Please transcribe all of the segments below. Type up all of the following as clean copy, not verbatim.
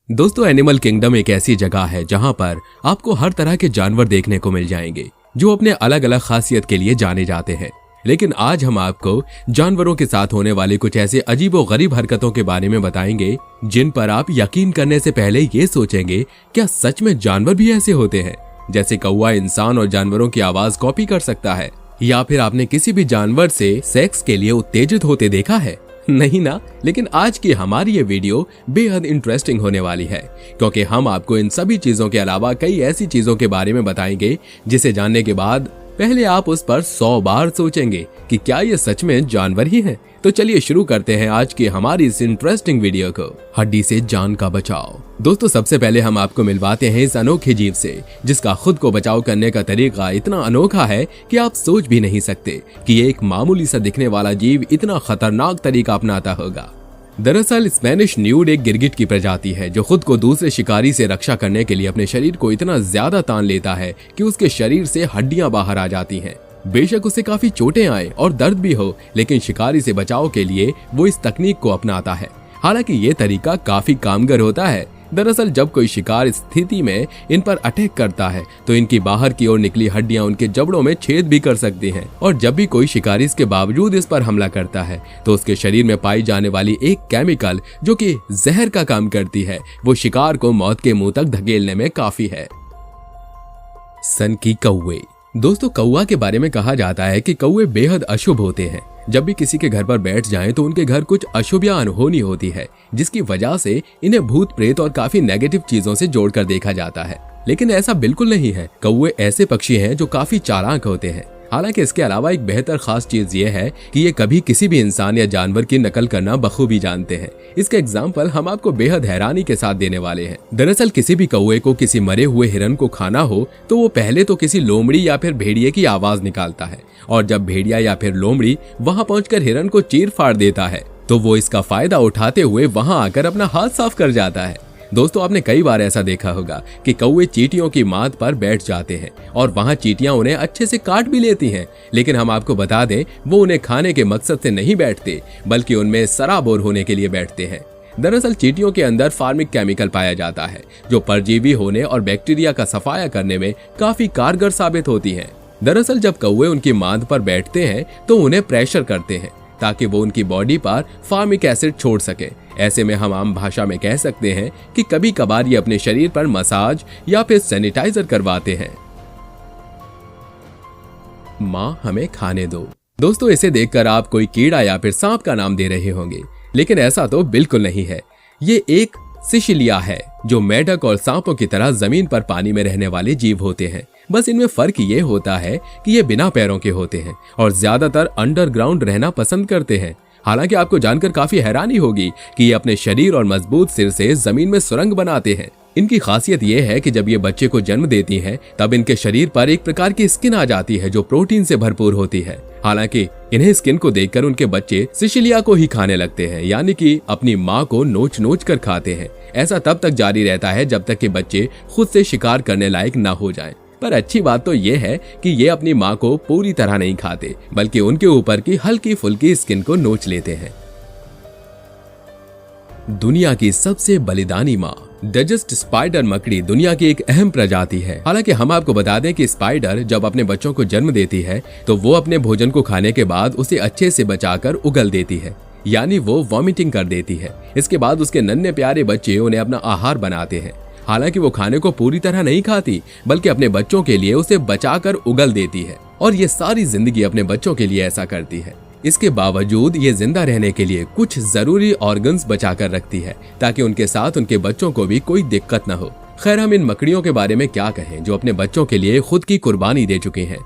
दोस्तों, animal kingdom एक ऐसी जगह है जहां पर आपको हर तरह के जानवर देखने को मिल जाएंगे जो अपने अलग अलग खासियत के लिए जाने जाते हैं। लेकिन आज हम आपको जानवरों के साथ होने वाली कुछ ऐसे अजीबोगरीब हरकतों के बारे में बताएंगे जिन पर आप यकीन करने से पहले ये सोचेंगे, क्या सच में जानवर भी ऐसे होते हैं? जैसे कौवा इंसान और जानवरों की आवाज कॉपी कर सकता है, या फिर आपने किसी भी जानवर से सेक्स के लिए उत्तेजित होते देखा है? नहीं ना। लेकिन आज की हमारी ये वीडियो बेहद इंटरेस्टिंग होने वाली है, क्योंकि हम आपको इन सभी चीजों के अलावा कई ऐसी चीजों के बारे में बताएंगे जिसे जानने के बाद पहले आप उस पर 100 बार सोचेंगे कि क्या ये सच में जानवर ही हैं। तो चलिए शुरू करते हैं आज की हमारी इस इंटरेस्टिंग वीडियो को। हड्डी से जान का बचाव। दोस्तों, सबसे पहले हम आपको मिलवाते हैं इस अनोखे जीव से जिसका खुद को बचाव करने का तरीका इतना अनोखा है कि आप सोच भी नहीं सकते कि ये एक मामूली सा दिखने वाला जीव इतना खतरनाक तरीका अपनाता होगा। दरअसल स्पेनिश न्यूड एक गिरगिट की प्रजाति है जो खुद को दूसरे शिकारी से रक्षा करने के लिए अपने शरीर को इतना ज्यादा तान लेता है कि उसके शरीर से हड्डियां बाहर आ जाती हैं। बेशक उसे काफी चोटें आए और दर्द भी हो, लेकिन शिकारी से बचाव के लिए वो इस तकनीक को अपनाता है। हालांकि ये तरीका काफी कामगर होता है। दरअसल जब कोई शिकार इस स्थिति में इन पर अटैक करता है तो इनकी बाहर की ओर निकली हड्डियां उनके जबड़ों में छेद भी कर सकती हैं। और जब भी कोई शिकारी इसके बावजूद इस पर हमला करता है तो उसके शरीर में पाई जाने वाली एक केमिकल जो कि जहर का काम करती है, वो शिकार को मौत के मुंह तक धकेलने में काफी है। सन की कौवे। दोस्तों, कौवा के बारे में कहा जाता है कि कौवे बेहद अशुभ होते हैं। जब भी किसी के घर पर बैठ जाएं तो उनके घर कुछ अशुभ या अनहोनी होती है, जिसकी वजह से इन्हें भूत प्रेत और काफी नेगेटिव चीजों से जोड़कर देखा जाता है। लेकिन ऐसा बिल्कुल नहीं है। कौवे ऐसे पक्षी हैं जो काफी चालाक होते हैं। हालांकि इसके अलावा एक बेहतर खास चीज ये है कि ये कभी किसी भी इंसान या जानवर की नकल करना बखूबी जानते हैं। इसका एग्जाम्पल हम आपको बेहद हैरानी के साथ देने वाले हैं। दरअसल किसी भी कौवे को किसी मरे हुए हिरन को खाना हो तो वो पहले तो किसी लोमड़ी या फिर भेड़िए की आवाज निकालता है, और जब भेड़िया या फिर लोमड़ी वहां पहुंचकर हिरन को चीर फाड़ देता है तो वो इसका फायदा उठाते हुए वहां आकर अपना हाथ साफ कर जाता है। दोस्तों, आपने कई बार ऐसा देखा होगा कि कौवे चींटियों की माद पर बैठ जाते हैं और वहां चींटियां उन्हें अच्छे से काट भी लेती हैं। लेकिन हम आपको बता दें, वो उन्हें खाने के मकसद से नहीं बैठते, बल्कि उनमें सराबोर होने के लिए बैठते हैं। दरअसल चींटियों के अंदर फार्मिक केमिकल पाया जाता है जो परजीवी होने और बैक्टीरिया का सफाया करने में काफी कारगर साबित होती है। दरअसल जब कौवे उनकी माद पर बैठते हैं तो उन्हें प्रेशर करते हैं ताकि वो उनकी बॉडी पर फार्मिक एसिड छोड़ सके। ऐसे में हम आम भाषा में कह सकते हैं कि कभी कभार ये अपने शरीर पर मसाज या फिर सैनिटाइजर करवाते हैं। माँ हमें खाने दो। दोस्तों, इसे देखकर आप कोई कीड़ा या फिर सांप का नाम दे रहे होंगे, लेकिन ऐसा तो बिल्कुल नहीं है। ये एक सिसिलिया है जो मेढक और सांपों की तरह जमीन पर पानी में रहने वाले जीव होते हैं। बस इनमें फर्क ये होता है कि ये बिना पैरों के होते हैं और ज्यादातर अंडरग्राउंड रहना पसंद करते हैं। हालांकि आपको जानकर काफी हैरानी होगी कि ये अपने शरीर और मजबूत सिर से जमीन में सुरंग बनाते हैं। इनकी खासियत ये है कि जब ये बच्चे को जन्म देती हैं, तब इनके शरीर पर एक प्रकार की स्किन आ जाती है जो प्रोटीन से भरपूर होती है। हालांकि इन्हें स्किन को देखकर उनके बच्चे सिसिलिया को ही खाने लगते हैं, यानी कि अपनी माँ को नोच नोच कर खाते हैं। ऐसा तब तक जारी रहता है जब तक कि बच्चे खुद से शिकार करने लायक न हो जाएं। पर अच्छी बात तो ये है कि ये अपनी माँ को पूरी तरह नहीं खाते, बल्कि उनके ऊपर की हल्की फुल्की स्किन को नोच लेते हैं। दुनिया की सबसे बलिदानी माँ। डजस्ट स्पाइडर मकड़ी दुनिया की एक अहम प्रजाति है। हालांकि हम आपको बता दें कि स्पाइडर जब अपने बच्चों को जन्म देती है तो वो अपने भोजन को खाने के बाद उसे अच्छे से बचाकर उगल देती है, यानी वो वॉमिटिंग कर देती है। इसके बाद उसके नन्हे प्यारे बच्चे उन्हें अपना आहार बनाते हैं। हालांकि वो खाने को पूरी तरह नहीं खाती, बल्कि अपने बच्चों के लिए उसे बचाकर उगल देती है, और ये सारी जिंदगी अपने बच्चों के लिए ऐसा करती है। इसके बावजूद ये जिंदा रहने के लिए कुछ जरूरी ऑर्गन्स बचाकर रखती है ताकि उनके साथ उनके बच्चों को भी कोई दिक्कत न हो। खैर, हम इन मकड़ियों के बारे में क्या कहें जो अपने बच्चों के लिए खुद की कुर्बानी दे चुकी हैं।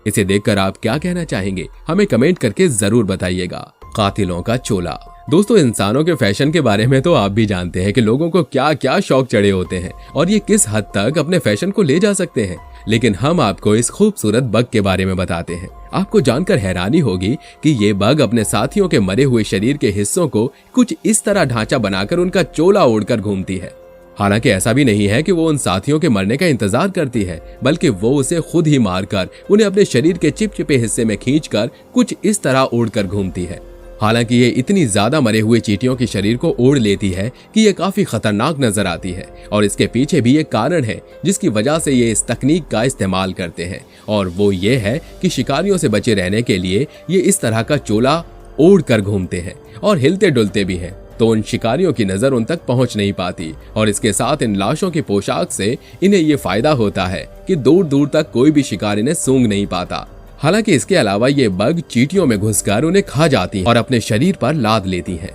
इसे देखकर आप क्या कहना चाहेंगे, हमें कमेंट करके जरूर बताइएगा। कातिलों का चोला। दोस्तों, इंसानों के फैशन के बारे में तो आप भी जानते हैं कि लोगों को क्या क्या शौक चढ़े होते हैं और ये किस हद तक अपने फैशन को ले जा सकते हैं। लेकिन हम आपको इस खूबसूरत बग के बारे में बताते हैं। आपको जानकर हैरानी होगी कि ये बग अपने साथियों के मरे हुए शरीर के हिस्सों को कुछ इस तरह ढांचा बनाकर उनका चोला ओढ़कर घूमती है। हालांकि ऐसा भी नहीं है कि वो उन साथियों के मरने का इंतजार करती है, बल्कि वो उसे खुद ही मारकर उन्हें अपने शरीर के चिपचिपे हिस्से में खींचकर कुछ इस तरह ओढ़कर घूमती है। हालांकि ये इतनी ज्यादा मरे हुए चींटियों के शरीर को ओढ़ लेती है कि ये काफी खतरनाक नजर आती है और इसके पीछे भी एक कारण है जिसकी वजह से ये इस तकनीक का इस्तेमाल करते हैं, और वो ये है कि शिकारियों से बचे रहने के लिए ये इस तरह का चोला ओढ़ कर घूमते हैं और हिलते डुलते भी हैं, तो उन शिकारियों की नजर उन तक पहुंच नहीं पाती। और इसके साथ इन लाशों की पोशाक से इन्हें ये फायदा होता है कि दूर दूर तक कोई भी शिकार इन्हें सूंघ नहीं पाता। हालांकि इसके अलावा ये बग चींटियों में घुसकर उन्हें खा जाती हैं और अपने शरीर पर लाद लेती हैं।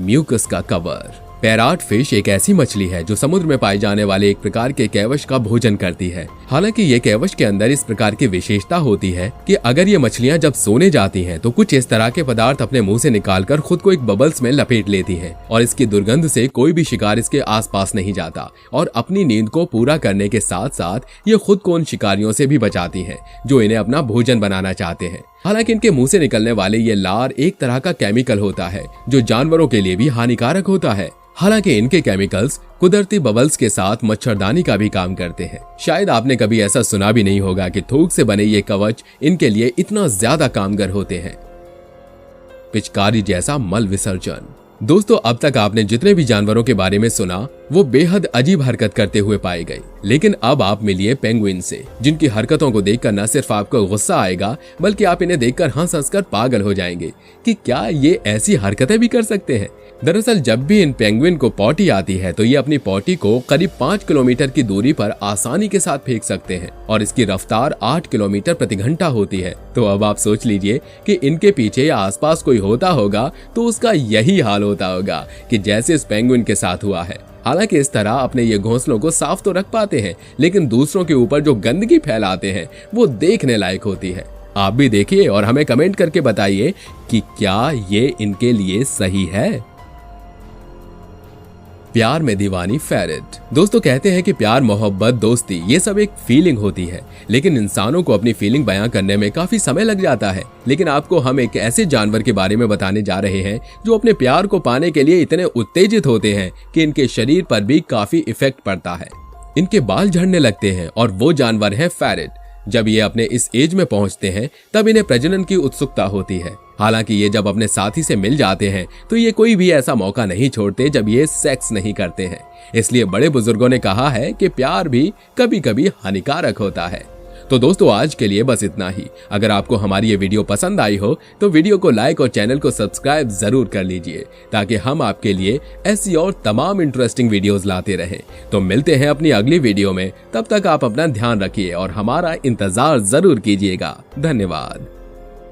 म्यूकस का कवर। पैराट फिश एक ऐसी मछली है जो समुद्र में पाए जाने वाले एक प्रकार के कैवश का भोजन करती है। हालांकि ये कैवश के अंदर इस प्रकार की विशेषता होती है कि अगर ये मछलियां जब सोने जाती हैं तो कुछ इस तरह के पदार्थ अपने मुंह से निकालकर खुद को एक बबल्स में लपेट लेती हैं, और इसकी दुर्गंध से कोई भी शिकार इसके आसपास नहीं जाता, और अपनी नींद को पूरा करने के साथ साथ ये खुद को उन शिकारियों से भी बचाती हैं जो इन्हें अपना भोजन बनाना चाहते हैं। हालांकि इनके मुंह से निकलने वाले ये लार एक तरह का केमिकल होता है जो जानवरों के लिए भी हानिकारक होता है। हालांकि इनके केमिकल्स कुदरती बबल्स के साथ मच्छरदानी का भी काम करते हैं। शायद आपने कभी ऐसा सुना भी नहीं होगा कि थूक से बने ये कवच इनके लिए इतना ज्यादा कामगर होते हैं। पिचकारी जैसा मल विसर्जन। दोस्तों, अब तक आपने जितने भी जानवरों के बारे में सुना वो बेहद अजीब हरकत करते हुए पाए गए, लेकिन अब आप मिलिए पेंगुइन से, जिनकी हरकतों को देखकर न सिर्फ आपको गुस्सा आएगा बल्कि आप इन्हें देखकर हंस हंस कर पागल हो जाएंगे कि क्या ये ऐसी हरकतें भी कर सकते हैं। दरअसल जब भी इन पेंगुइन को पॉटी आती है तो ये अपनी पॉटी को करीब 5 किलोमीटर की दूरी पर आसानी के साथ फेंक सकते हैं, और इसकी रफ्तार 8 किलोमीटर प्रति घंटा होती है। तो अब आप सोच लीजिए कि इनके पीछे या आसपास कोई होता होगा तो उसका यही हाल होता होगा कि जैसे इस पेंगुइन के साथ हुआ है। हालांकि इस तरह अपने ये घोंसलों को साफ तो रख पाते हैं, लेकिन दूसरों के ऊपर जो गंदगी फैलाते हैं वो देखने लायक होती है। आप भी देखिए और हमें कमेंट करके बताइए कि क्या ये इनके लिए सही है। प्यार में दीवानी फेरेट। दोस्तों, कहते हैं कि प्यार, मोहब्बत, दोस्ती ये सब एक फीलिंग होती है, लेकिन इंसानों को अपनी फीलिंग बयां करने में काफी समय लग जाता है। लेकिन आपको हम एक ऐसे जानवर के बारे में बताने जा रहे हैं जो अपने प्यार को पाने के लिए इतने उत्तेजित होते हैं कि इनके शरीर पर भी काफी इफेक्ट पड़ता है। इनके बाल झड़ने लगते हैं, और वो जानवर है फेरेट। जब ये अपने इस एज में पहुंचते हैं तब इन्हें प्रजनन की उत्सुकता होती है। हालांकि ये जब अपने साथी से मिल जाते हैं तो ये कोई भी ऐसा मौका नहीं छोड़ते जब ये सेक्स नहीं करते हैं। इसलिए बड़े बुजुर्गों ने कहा है कि प्यार भी कभी कभी हानिकारक होता है। तो दोस्तों, आज के लिए बस इतना ही। अगर आपको हमारी ये वीडियो पसंद आई हो तो वीडियो को लाइक और चैनल को सब्सक्राइब जरूर कर लीजिए, ताकि हम आपके लिए ऐसी और तमाम इंटरेस्टिंग वीडियोस लाते रहें। तो मिलते हैं अपनी अगली वीडियो में। तब तक आप अपना ध्यान रखिए और हमारा इंतजार जरूर कीजिएगा। धन्यवाद।